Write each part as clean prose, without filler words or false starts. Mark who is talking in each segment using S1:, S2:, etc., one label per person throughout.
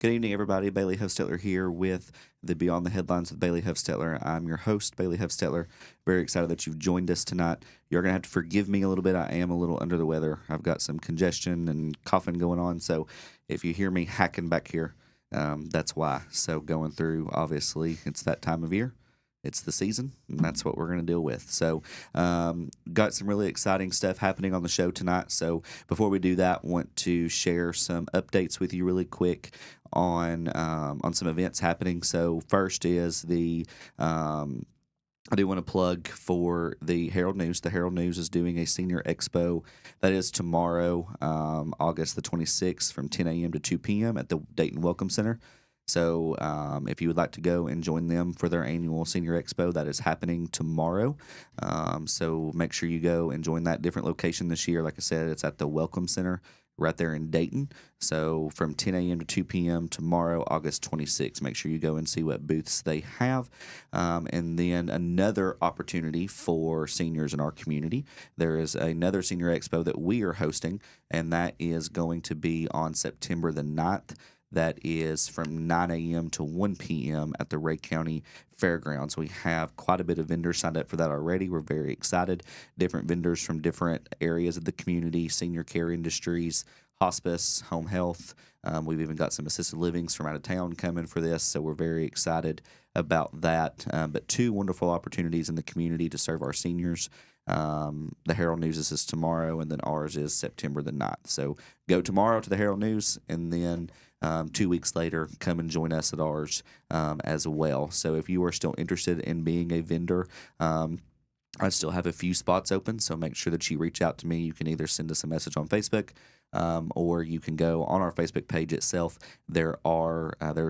S1: Good evening, everybody. Bailey Hufstetler here with the Beyond the Headlines with Bailey Hufstetler. I'm your host, Bailey Hufstetler. Very excited that you've joined us tonight. You're going to have to forgive me a little bit. I am a little under the weather. I've got some congestion and coughing going on, so if you hear me hacking back here, that's why. So going through, obviously, it's that time of year. It's the season, and that's what we're going to deal with. So got some really exciting stuff happening on the show tonight. So before we do that, want to share some updates with you really quick on some events happening. So first is I do want to plug for the Herald News. The Herald News is doing a senior expo that is tomorrow, August the 26th from 10 a.m. to 2 p.m. at the Dayton Welcome Center. So if you would like to go and join them for their annual Senior Expo, that is happening tomorrow. So make sure you go and join that. Different location this year. Like I said, it's at the Welcome Center right there in Dayton. So from 10 a.m. to 2 p.m. tomorrow, August 26th. Make sure you go and see what booths they have. And then another opportunity for seniors in our community. There is another Senior Expo that we are hosting, and that is going to be on September the 9th. That is from 9 a.m. to 1 p.m. at the Ray County Fairgrounds. We have quite a bit of vendors signed up for that already. We're very excited. Different vendors from different areas of the community, senior care industries, hospice, home health. We've even got some assisted livings from out of town coming for this, so we're very excited about that. But two wonderful opportunities in the community to serve our seniors. The Herald News is tomorrow, and then ours is September the 9th. So go tomorrow to the Herald News, and then 2 weeks later, come and join us at ours as well. So if you are still interested in being a vendor, I still have a few spots open, so make sure that you reach out to me. You can either send us a message on Facebook, or you can go on our Facebook page itself. There's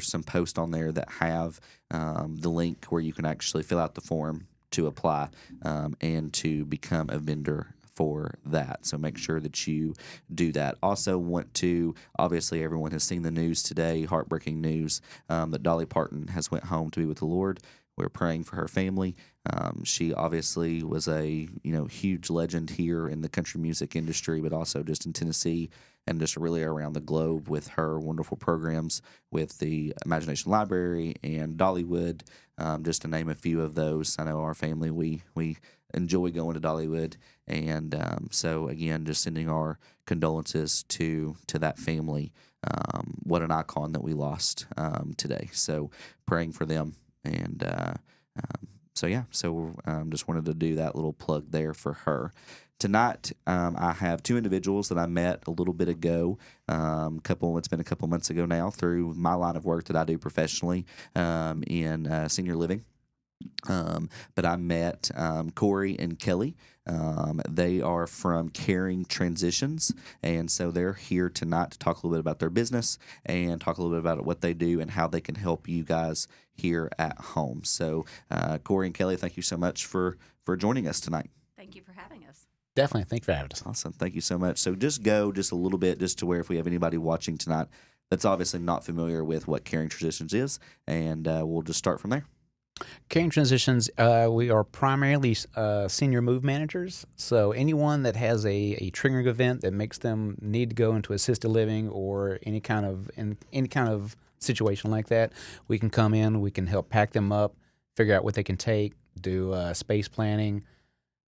S1: some posts on there that have the link where you can actually fill out the form to apply and to become a vendor for that. So make sure that you do that. Also want to, obviously everyone has seen the news today, heartbreaking news that Dolly Parton has went home to be with the Lord. We're praying for her family. She obviously was a huge legend here in the country music industry, but also just in Tennessee and just really around the globe with her wonderful programs with the Imagination Library and Dollywood, just to name a few of those. I know our family, we enjoy going to Dollywood, and so again, just sending our condolences to that family. What an icon that we lost today. So praying for them. And so just wanted to do that little plug there for her. Tonight, I have two individuals that I met a little bit ago. It's been a couple months ago now through my line of work that I do professionally in senior living. But I met Corey and Kelly. They are from Caring Transitions, and so they're here tonight to talk a little bit about their business and talk a little bit about what they do and how they can help you guys here at home. So, Corey and Kelly, thank you so much for joining us tonight.
S2: Thank you for having us.
S3: Definitely. Thank you for having us.
S1: Awesome. Thank you so much. So just go just a little bit just to where if we have anybody watching tonight that's obviously not familiar with what Caring Transitions is, and we'll just start from there.
S3: Caring Transitions, we are primarily senior move managers. So anyone that has a triggering event that makes them need to go into assisted living or any kind of situation like that, we can come in, we can help pack them up, figure out what they can take, do space planning.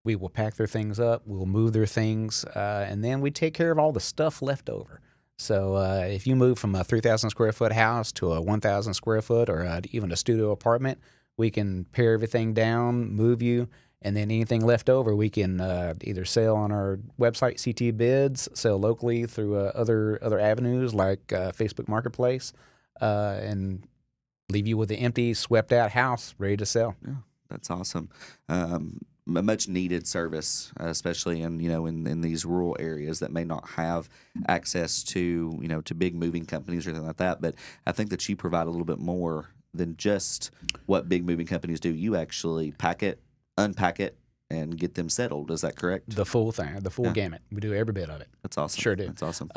S3: We will pack their things up, we will move their things, and then we take care of all the stuff left over. So if you move from a 3,000 square foot house to a 1,000 square foot or even a studio apartment, we can pare everything down, move you, and then anything left over we can either sell on our website, CT Bids, sell locally through other avenues like Facebook Marketplace, and leave you with an empty, swept-out house ready to sell.
S1: Yeah, that's awesome. A much needed service, especially in these rural areas that may not have access to to big moving companies or anything like that. But I think that you provide a little bit more than just what big moving companies do. You actually pack it, unpack it, and get them settled. Is that correct?
S3: The full thing, the full gamut. We do every bit of it.
S1: That's awesome.
S3: Sure do.
S1: That's awesome.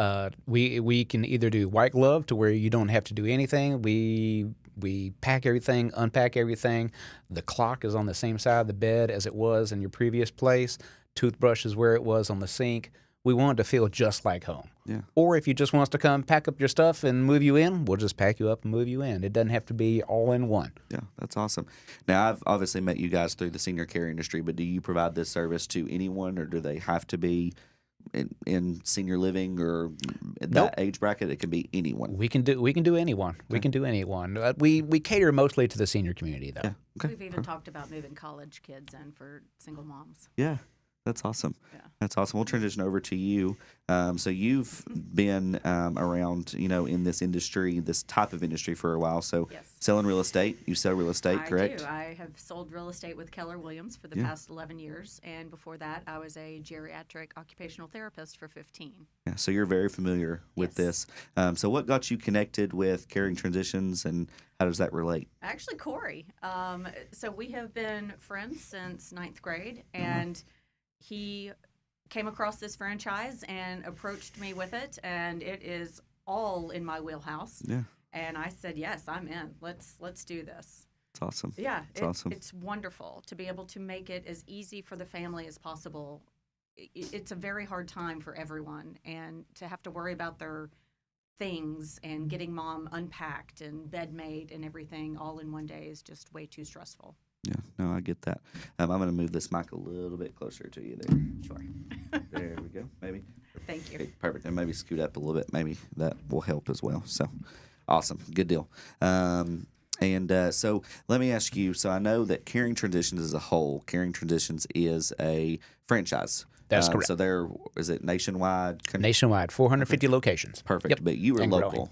S3: We can either do white glove to where you don't have to do anything. We pack everything, unpack everything. The clock is on the same side of the bed as it was in your previous place. Toothbrush is where it was on the sink. We want it to feel just like home.
S1: Yeah.
S3: Or if you just want us to come pack up your stuff and move you in, we'll just pack you up and move you in. It doesn't have to be all in one.
S1: Yeah, that's awesome. Now, I've obviously met you guys through the senior care industry, but do you provide this service to anyone, or do they have to be in senior living or in that age bracket? It can be anyone.
S3: We can do anyone. We can do anyone. We cater mostly to the senior community, though.
S1: Yeah. Okay.
S2: We've even talked about moving college kids in for single moms.
S1: Yeah. That's awesome.
S2: Yeah.
S1: That's awesome. We'll transition over to you. So you've been around, in this industry, this type of industry for a while. So
S2: Yes.
S1: selling real estate, you sell real estate,
S2: I
S1: correct?
S2: do. I have sold real estate with Keller Williams for the past 11 years. And before that, I was a geriatric occupational therapist for 15.
S1: Yeah. So you're very familiar with
S2: Yes.
S1: this. So what got you connected with Caring Transitions, and how does that relate?
S2: Actually, Corey. So we have been friends since 9th grade, and he came across this franchise and approached me with it, and it is all in my wheelhouse.
S1: Yeah.
S2: And I said, yes, I'm in. Let's do this.
S1: It's awesome.
S2: Yeah,
S1: Awesome.
S2: It's wonderful to be able to make it as easy for the family as possible. It's a very hard time for everyone, and to have to worry about their things and getting mom unpacked and bed made and everything all in one day is just way too stressful.
S1: Yeah, no, I get that. I'm going to move this mic a little bit closer to you there.
S2: Sure.
S1: There we go. Maybe.
S2: Thank you.
S1: Okay, perfect. And maybe scoot up a little bit. Maybe that will help as well. So, awesome. Good deal. So let me ask you. So I know that Caring Transitions as a whole, Caring Transitions is a franchise.
S3: That's correct.
S1: So is it nationwide?
S3: Nationwide, 450 locations.
S1: Perfect.
S3: Yep.
S1: But you were
S3: And
S1: local.
S3: growing.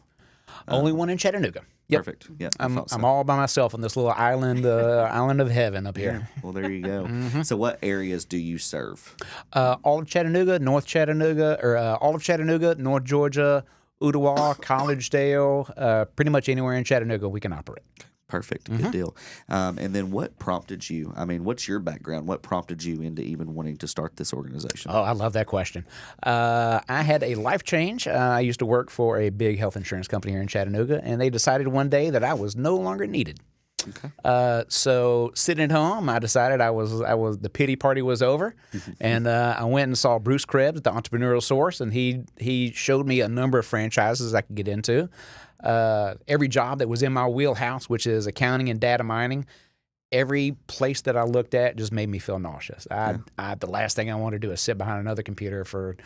S3: Only one in Chattanooga. Yep.
S1: Perfect. Yeah. I
S3: I'm
S1: thought so.
S3: all by myself on this little island, island of heaven up here.
S1: Well, there you go. So what areas do you serve?
S3: All of Chattanooga, North Chattanooga, or all of Chattanooga, North Georgia, Ottawa, Collegedale, pretty much anywhere in Chattanooga we can operate.
S1: Perfect. Good deal. And then what prompted you? I mean, what's your background? What prompted you into even wanting to start this organization?
S3: Oh, I love that question. I had a life change. I used to work for a big health insurance company here in Chattanooga, and they decided one day that I was no longer needed.
S1: Okay.
S3: So sitting at home, I decided the pity party was over, and I went and saw Bruce Krebs, the Entrepreneurial Source, and he showed me a number of franchises I could get into. Every job that was in my wheelhouse, which is accounting and data mining, every place that I looked at just made me feel nauseous. The last thing I want to do is sit behind another computer for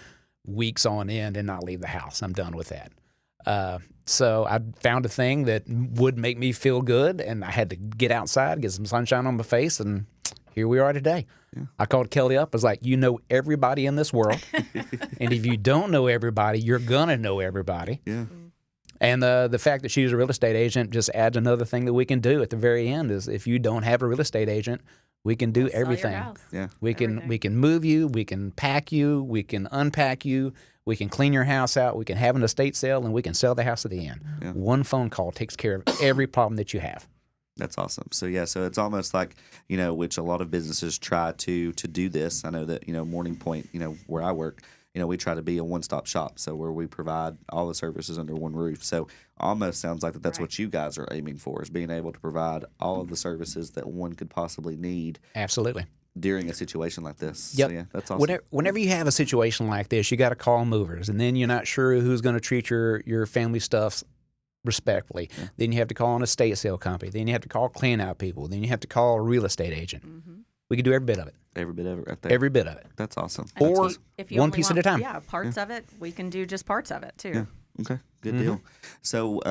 S3: weeks on end and not leave the house. I'm done with that. So I found a thing that would make me feel good, and I had to get outside, get some sunshine on my face, and here we are today. Yeah. I called Kelly up. I was like, you know everybody in this world, and if you don't know everybody, you're going to know everybody.
S1: Yeah.
S3: And the fact that she's a real estate agent just adds another thing that we can do at the very end is if you don't have a real estate agent, we can do everything.
S2: Sell your house.
S1: Yeah.
S3: We can move you, we can pack you, we can unpack you, we can clean your house out, we can have an estate sale, and we can sell the house at the end.
S1: Yeah.
S3: One phone call takes care of every problem that you have.
S1: That's awesome. So so it's almost like, which a lot of businesses try to do this. I know that, Morning Point, where I work, we try to be a one-stop shop. So where we provide all the services under one roof. So almost sounds like that's what you guys are aiming for, is being able to provide all of the services that one could possibly need.
S3: Absolutely.
S1: During a situation like this.
S3: Yep.
S1: So, yeah, that's awesome.
S3: Whenever you have a situation like this, you got to call movers, and then you're not sure who's going to treat your family stuff respectfully. Yeah. Then you have to call an estate sale company. Then you have to call clean out people. Then you have to call a real estate agent. Mm-hmm. We can do every bit of it.
S1: Every bit of it right there.
S3: Every bit of it.
S1: That's awesome.
S3: Or
S2: if you
S3: one
S2: only
S3: piece
S2: want,
S3: at a time.
S2: Yeah, parts of it, we can do just parts of it too.
S1: Yeah. Okay, good deal. So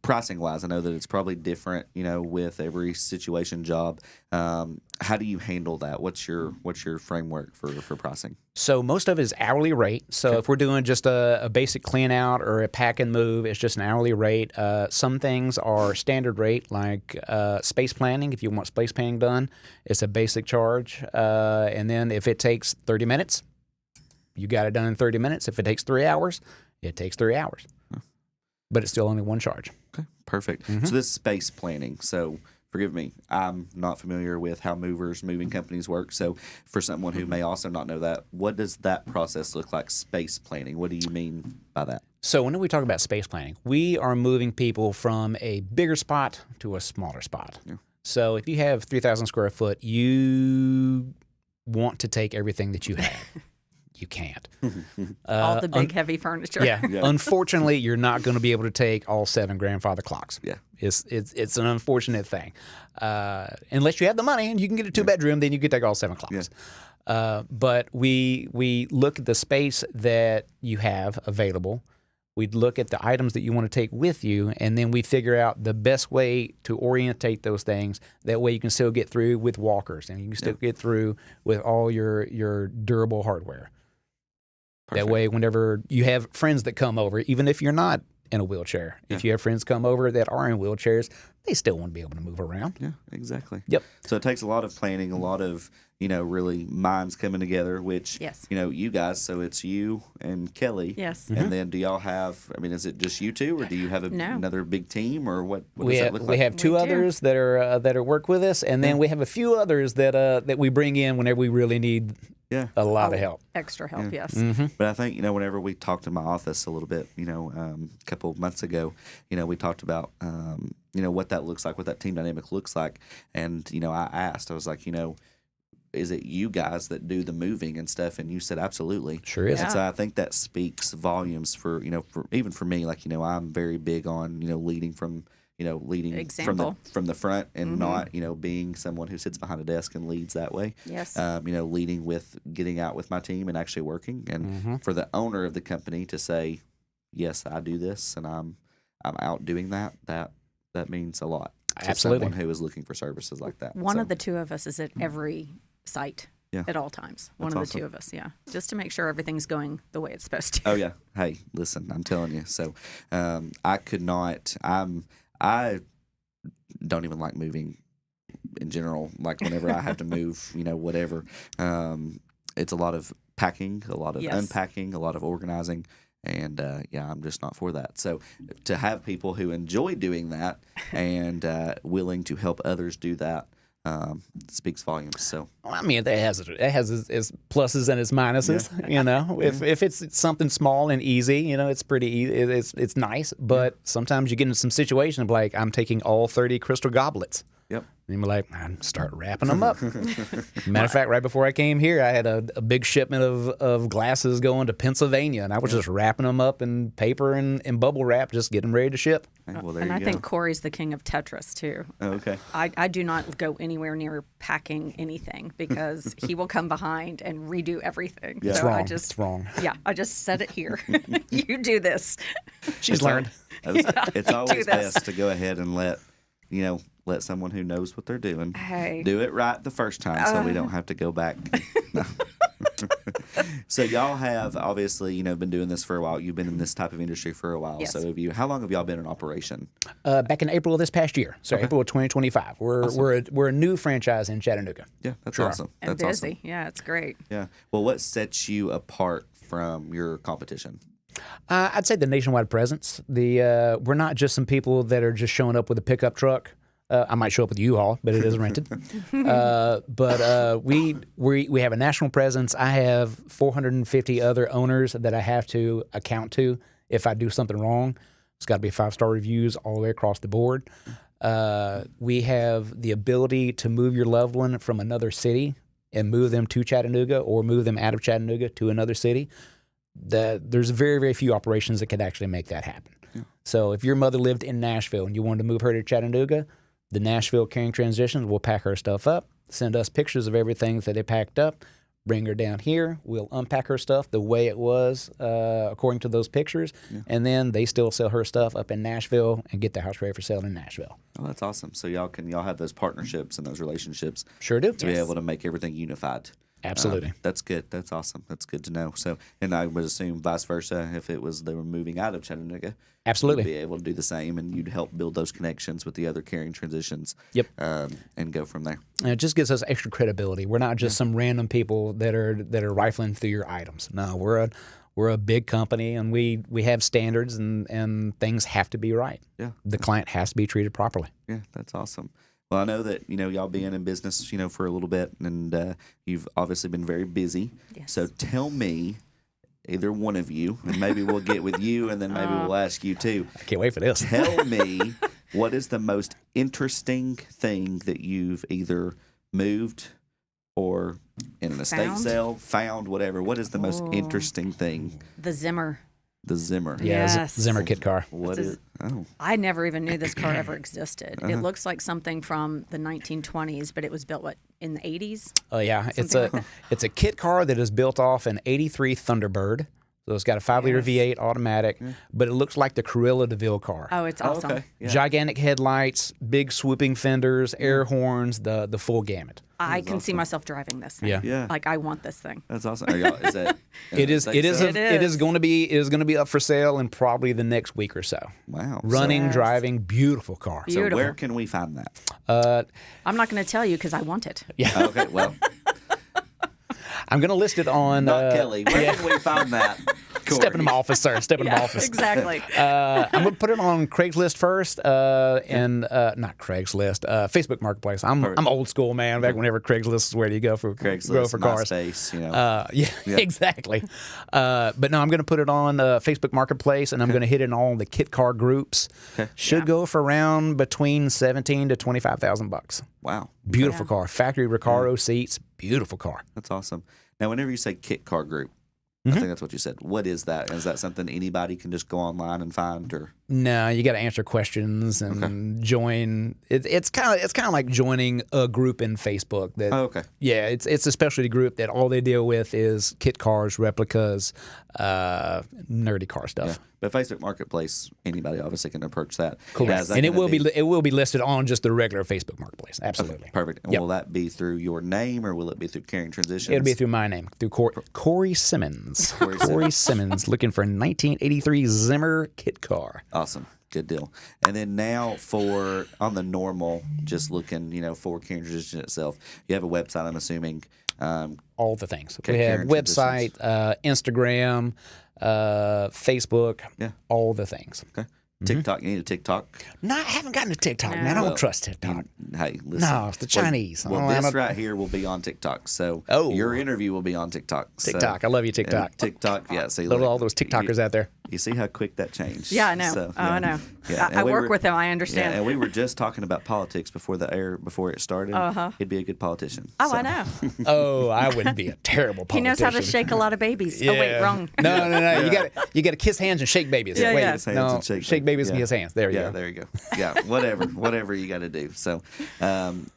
S1: pricing-wise, I know that it's probably different, with every situation job. How do you handle that? What's your framework for pricing?
S3: So most of it is hourly rate. So if we're doing just a basic clean out or a pack and move, it's just an hourly rate. Some things are standard rate, like space planning. If you want space planning done, it's a basic charge. And then if it takes 30 minutes, you got it done in 30 minutes. If it takes 3 hours, it takes 3 hours. But it's still only one charge.
S1: Okay, perfect. So this is space planning. So forgive me, I'm not familiar with how moving companies work. So for someone who may also not know that, what does that process look like, space planning? What do you mean by that?
S3: So when we talk about space planning, we are moving people from a bigger spot to a smaller spot. Yeah. So if you have 3,000 square foot, you want to take everything that you have. you can't.
S2: All the big, heavy furniture.
S3: Yeah. Unfortunately, you're not going to be able to take all 7 grandfather clocks.
S1: Yeah.
S3: It's an unfortunate thing. Unless you have the money and you can get a 2-bedroom, then you can take all 7 clocks. But we look at the space that you have available. We look at the items that you want to take with you, and then we figure out the best way to orientate those things. That way you can still get through with walkers, and you can still get through with all your durable hardware.
S1: Perfect.
S3: That way, whenever you have friends that come over, even if you're not in a wheelchair, if you have friends come over that are in wheelchairs, they still want to be able to move around.
S1: Yeah, exactly.
S3: Yep.
S1: So it takes a lot of planning, a lot of, really minds coming together, which, you guys, so it's you and Kelly.
S2: Yes.
S1: And then do y'all have, is it just you two, or do you have another big team, or what does that look like?
S3: We have 2 others that are work with us, and then we have a few others that we bring in whenever we really need a lot of help.
S2: Extra help, yes.
S1: But I think, whenever we talked in my office a little bit, a couple of months ago, we talked about, what that looks like, what that team dynamic looks like. And, I asked, I was like, is it you guys that do the moving and stuff? And you said, absolutely.
S3: Sure is.
S1: And so I think that speaks volumes for, even for me, like, I'm very big on, leading from, from the front and not, being someone who sits behind a desk and leads that way.
S2: Yes.
S1: Leading with getting out with my team and actually working. And for the owner of the company to say, yes, I do this and I'm out doing that means a lot.
S3: Absolutely.
S1: To someone who is looking for services like that.
S2: One of the 2 of us is at every site at all times. One of the 2 of us, just to make sure everything's going the way it's supposed to.
S1: Oh, yeah. Hey, listen, I'm telling you. So I could not, I don't even like moving in general. Like whenever I have to move, whatever. It's a lot of packing, a lot of unpacking, a lot of organizing. And, I'm just not for that. So to have people who enjoy doing that and willing to help others do that speaks volumes. So
S3: it has its pluses and its minuses. If it's something small and easy, it's pretty easy. It's nice. But sometimes you get into some situations like I'm taking all 30 crystal goblets.
S1: Yep.
S3: And you're like, I start wrapping them up. Matter of fact, right before I came here, I had a big shipment of glasses going to Pennsylvania, and I was just wrapping them up in paper and bubble wrap, just getting them ready to ship.
S1: Hey, well, there
S2: and
S1: you
S2: I
S1: go.
S2: think Corey's the king of Tetris, too.
S1: Oh, okay.
S2: I do not go anywhere near packing anything because he will come behind and redo everything.
S1: Yeah.
S2: So
S3: It's wrong.
S2: Yeah, I just set it here. You do this.
S3: She's learned.
S1: It's always best to go ahead and let someone who knows what they're doing do it right the first time so we don't have to go back. So y'all have obviously, been doing this for a while. You've been in this type of industry for a while.
S2: Yes.
S1: So how long have y'all been in operation?
S3: Back in April of this past year. So April of 2025. We're a new franchise in Chattanooga.
S1: Yeah, that's awesome.
S2: And
S1: That's
S2: busy.
S1: awesome.
S2: Yeah, it's great.
S1: Yeah. Well, what sets you apart from your competition?
S3: I'd say the nationwide presence. We're not just some people that are just showing up with a pickup truck. I might show up with a U-Haul, but it is rented. But we have a national presence. I have 450 other owners that I have to account to if I do something wrong. It's got to be 5-star reviews all the way across the board. We have the ability to move your loved one from another city and move them to Chattanooga or move them out of Chattanooga to another city. There's very, very few operations that could actually make that happen. Yeah. So if your mother lived in Nashville and you wanted to move her to Chattanooga, the Nashville Carrying Transitions will pack her stuff up, send us pictures of everything that they packed up, bring her down here. We'll unpack her stuff the way it was according to those pictures, and then they still sell her stuff up in Nashville and get the house ready for sale in Nashville.
S1: Oh, that's awesome. So y'all have those partnerships and those relationships.
S3: Sure do.
S1: To be able to make everything unified.
S3: Absolutely.
S1: That's good. That's awesome. That's good to know. So, and I would assume vice versa, if it was they were moving out of Chattanooga,
S3: absolutely,
S1: you'd be able to do the same, and you'd help build those connections with the other carrying transitions.
S3: Yep.
S1: And go from there.
S3: And it just gives us extra credibility. We're not just some random people that are rifling through your items. No, we're a big company, and we have standards, and things have to be right.
S1: Yeah.
S3: The client has to be treated properly.
S1: Yeah, that's awesome. Well, I know that, y'all being in business, for a little bit, and you've obviously been very busy.
S2: Yes.
S1: So tell me, either one of you, and maybe we'll get with you, and then maybe we'll ask you too.
S3: I can't wait for this.
S1: Tell me, what is the most interesting thing that you've either moved or in an estate
S2: Found?
S1: sale, found, whatever? What is the most interesting thing?
S2: The Zimmer.
S1: The Zimmer.
S3: Yeah,
S2: Yes.
S3: Zimmer kit car.
S1: What
S2: It's
S1: is? Oh,
S2: I never even knew this car ever existed. It looks like something from the 1920s, but it was built, in the 80s?
S3: Oh yeah,
S2: Something
S3: it's a kit car that is built off an '83 Thunderbird. So it's got a 5-liter
S2: Yes.
S3: V8 automatic, but it looks like the Cruella DeVille car.
S2: Oh, it's awesome.
S1: okay. Yeah.
S3: Gigantic headlights, big swooping fenders, air horns, the full gamut.
S2: I can see myself driving this thing.
S3: Yeah.
S1: Yeah.
S2: Like, I want this thing.
S1: That's awesome. Are y'all, is that?
S3: It is
S1: estate sale?
S3: it is going to be up for sale in probably the next week or so.
S1: Wow.
S3: Running,
S2: Yes.
S3: driving, beautiful car.
S1: So
S2: Beautiful.
S1: where can we find that?
S2: I'm not going to tell you because I want it.
S3: Yeah,
S1: Okay. Well,
S3: I'm going to list it on
S1: not Kelly. Where can we find that?
S3: Step in my office, sir. Step in my
S2: Yeah,
S3: office.
S2: exactly.
S3: I'm going to put it on Craigslist first, and not Craigslist, Facebook Marketplace. I'm old school, man. Back whenever Craigslist is where you go for
S1: Craigslist,
S3: cars.
S1: MySpace, you know.
S3: Yeah, exactly. But no, I'm going to put it on Facebook Marketplace, and I'm going to hit it in all the kit car groups.
S1: Okay.
S3: Should go for around between $17,000 to $25,000.
S1: Wow.
S3: Beautiful car, factory Recaro seats. Beautiful car.
S1: That's awesome. Now, whenever you say kit car group, I think that's what you said. What is that? Is that something anybody can just go online and find, or?
S3: No, you got to answer questions and join. It's kind of like joining a group in Facebook. That
S1: Oh, okay.
S3: yeah, it's a specialty group that all they deal with is kit cars, replicas, nerdy car stuff.
S1: Yeah. But Facebook Marketplace, anybody obviously can approach that.
S3: Cool.
S1: Now, is that
S3: And it
S1: gonna
S3: will be listed on just the regular Facebook Marketplace. Absolutely.
S1: Perfect. And
S3: Yep.
S1: will that be through your name, or will it be through Caring Transitions?
S3: It'll be through my name, through Corey Simmons.
S1: Corey
S3: Simmons, looking for a 1983 Zimmer kit car.
S1: Awesome. Good deal. And then now on the normal, just looking, for Caring Transition itself, you have a website, I'm assuming.
S3: All the things.
S1: Okay,
S3: We have
S1: Karen
S3: website, Instagram, Facebook,
S1: Yeah.
S3: all the things.
S1: Okay. TikTok. You need a TikTok.
S3: No, I haven't gotten to TikTok, man. I
S2: No.
S3: don't trust TikTok.
S1: Hey, listen.
S3: No, it's the Chinese.
S1: Well,
S3: I'm
S1: this
S3: a-
S1: right here will be on TikTok. So
S3: Oh.
S1: your interview will be on TikTok. So-
S3: TikTok. I love you, TikTok.
S1: and TikTok. Yeah. See,
S3: Love
S1: look,
S3: all those TikTokers out there.
S1: You see how quick that changed?
S2: Yeah, I know.
S1: So,
S2: I know.
S1: Yeah.
S2: I
S1: and we
S2: work
S1: were-
S2: with them. I
S1: Yeah,
S2: understand.
S1: and we were just talking about politics before it started. He'd be a good politician.
S2: Oh,
S1: So-
S2: I know.
S3: Oh, I would be a terrible
S2: He
S3: politician.
S2: knows how to shake a lot of babies. Oh, wait, wrong.
S3: No. You got to kiss hands and shake babies.
S2: Yeah,
S3: Wait,
S2: yeah.
S1: Kiss hands
S3: no,
S1: and shake
S3: shake babies and
S1: yeah.
S3: kiss hands. There you
S1: Yeah,
S3: go.
S1: there you go. Yeah, whatever you got to do. So,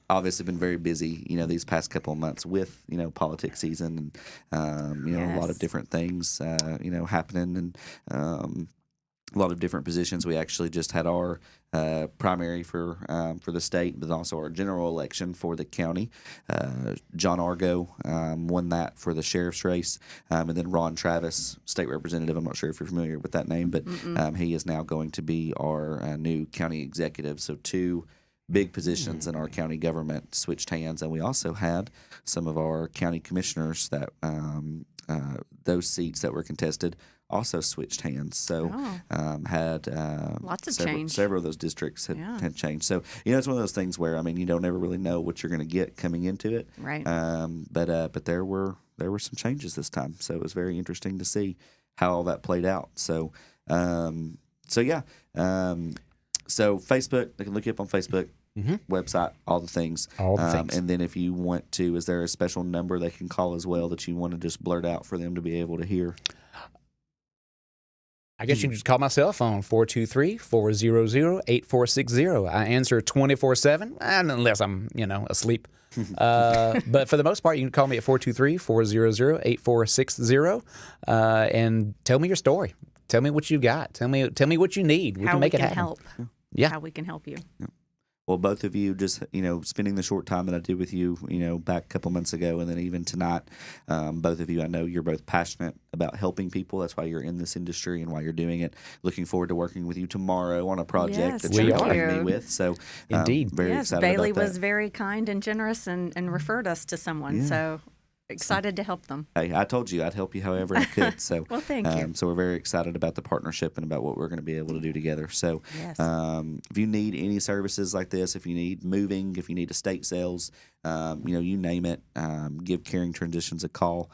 S1: obviously, been very busy, these past couple of months with, politics season and, a lot of
S2: Yes.
S1: different things, happening and a lot of different positions. We actually just had our primary for the state, but also our general election for the county. John Argo won that for the sheriff's race, and then Ron Travis, state representative. I'm not sure if you're familiar with that name, but he is now going to be our new county executive. So two big positions in our county government switched hands, and we also had some of our county commissioners that those seats that were contested also switched hands. So had
S2: Lots of
S1: several,
S2: change.
S1: several of those districts had changed. So it's one of those things where you don't ever really know what you're going to get coming into it.
S2: Right.
S1: But there were some changes this time. So it was very interesting to see how all that played out. So yeah. So Facebook, they can look you up on Facebook. Website, all the things.
S3: All the things.
S1: And then if you want to, is there a special number they can call as well that you want to just blurt out for them to be able to hear?
S3: I guess you can just call my cell phone, 423-400-8460. I answer 24/7, unless I'm, asleep. But for the most part, you can call me at 423-400-8460 and tell me your story. Tell me what you got. Tell me what you need. We
S2: How
S3: can make
S2: we
S3: it
S2: can
S3: happen.
S2: help.
S3: Yeah.
S2: How we can help you.
S1: Well, both of you just, spending the short time that I did with you, back a couple months ago and then even tonight, both of you, I know you're both passionate about helping people. That's why you're in this industry and why you're doing it. Looking forward to working with you tomorrow on a project
S2: Yes,
S1: that
S3: we
S1: you're
S3: are.
S1: helping me with. So,
S3: Indeed.
S1: very
S2: Yes,
S1: excited
S2: Bailey
S1: about that.
S2: was very kind and generous and referred us to someone.
S1: Yeah.
S2: So excited to help them.
S1: Hey, I told you I'd help you however I could. So,
S2: Well, thank you.
S1: So we're very excited about the partnership and about what we're going to be able to do together. So,
S2: Yes.
S1: if you need any services like this, if you need moving, if you need estate sales, you name it, give Caring Transitions a call.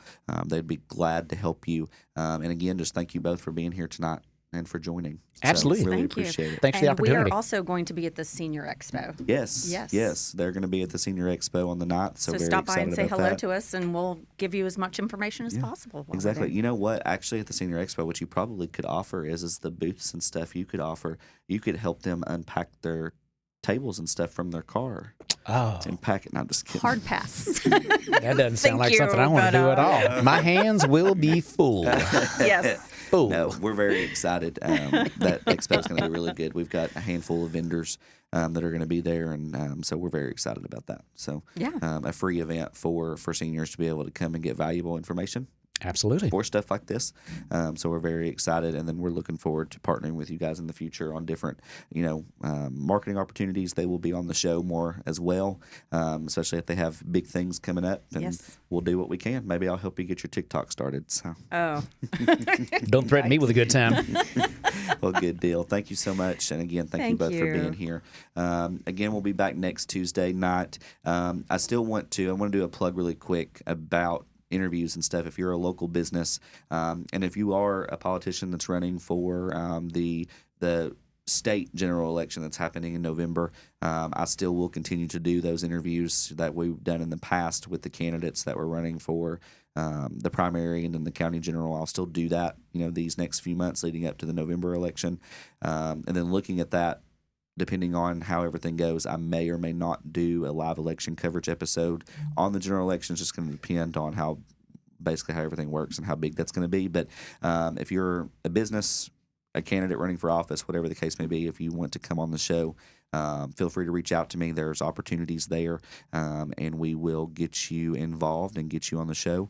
S1: They'd be glad to help you. And again, just thank you both for being here tonight. and for joining.
S3: Absolutely.
S1: So really
S2: Thank you.
S1: appreciate it.
S3: Thanks for the
S2: And we
S3: opportunity.
S2: are also going to be at the Senior Expo.
S1: Yes. They're going to be at the Senior Expo on the 9th. So very
S2: stop by
S1: excited
S2: and say
S1: about
S2: hello
S1: that.
S2: to us, and we'll give you as much information as possible. while we're
S1: Exactly.
S2: there.
S1: You know what? Actually, at the Senior Expo, what you probably could offer is the booths and stuff you could offer. You could help them unpack their tables and stuff from their car
S3: Oh,
S1: and pack it. Not just kidding.
S2: Hard pass.
S3: that doesn't sound
S2: Thank
S3: like
S2: you,
S3: something I want to
S2: but,
S3: do at all. My hands will be full.
S2: Yes.
S3: Full.
S1: No, we're very excited. That expo is going to be really good. We've got a handful of vendors that are going to be there, and so we're very excited about that. So,
S2: Yeah.
S1: a free event for seniors to be able to come and get valuable information
S3: Absolutely.
S1: for stuff like this. So we're very excited, and then we're looking forward to partnering with you guys in the future on different, marketing opportunities. They will be on the show more as well, especially if they have big things coming up. And
S2: Yes.
S1: we'll do what we can. Maybe I'll help you get your TikTok started. So,
S2: Oh.
S3: Don't threaten me with a good time.
S1: well, good deal. Thank you so much, and again, thank you
S2: Thank
S1: both for
S2: you.
S1: being here. Again, we'll be back next Tuesday night. I want to do a plug really quick about interviews and stuff. If you're a local business, and if you are a politician that's running for the state general election that's happening in November, I still will continue to do those interviews that we've done in the past with the candidates that were running for the primary and then the county general. I'll still do that, these next few months leading up to the November election, and then looking at that. Depending on how everything goes, I may or may not do a live election coverage episode on the general election. It's just going to depend on how everything works and how big that's going to be. But if you're a business, a candidate running for office, whatever the case may be, if you want to come on the show, feel free to reach out to me. There's opportunities there, and we will get you involved and get you on the show,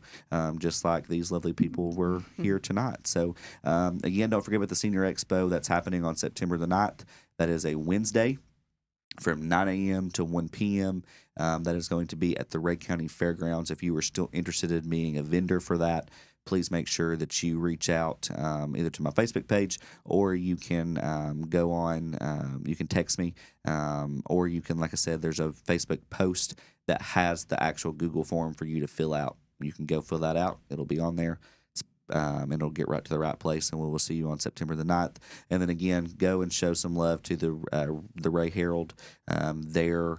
S1: just like these lovely people were here tonight. So, again, don't forget about the Senior Expo that's happening on September the 9th. That is a Wednesday from 9 a.m. to 1 p.m. That is going to be at the Ray County Fairgrounds. If you are still interested in being a vendor for that, please make sure that you reach out either to my Facebook page, or you can go on, you can text me, or you can, like I said, there's a Facebook post that has the actual Google form for you to fill out. You can go fill that out. It'll be on there. And it'll get right to the right place, and we will see you on September the 9th. And then again, go and show some love to the Ray Herald. Their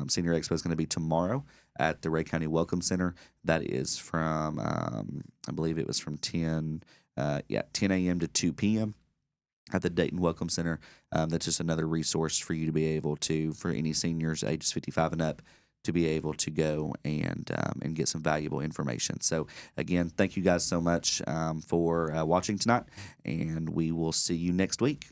S1: Senior Expo is going to be tomorrow at the Ray County Welcome Center. That is from, I believe it was from 10 a.m. to 2 p.m. at the Dayton Welcome Center. That's just another resource for you to be able to, for any seniors ages 55 and up, to be able to go and get some valuable information. So again, thank you guys so much for watching tonight, and we will see you next week.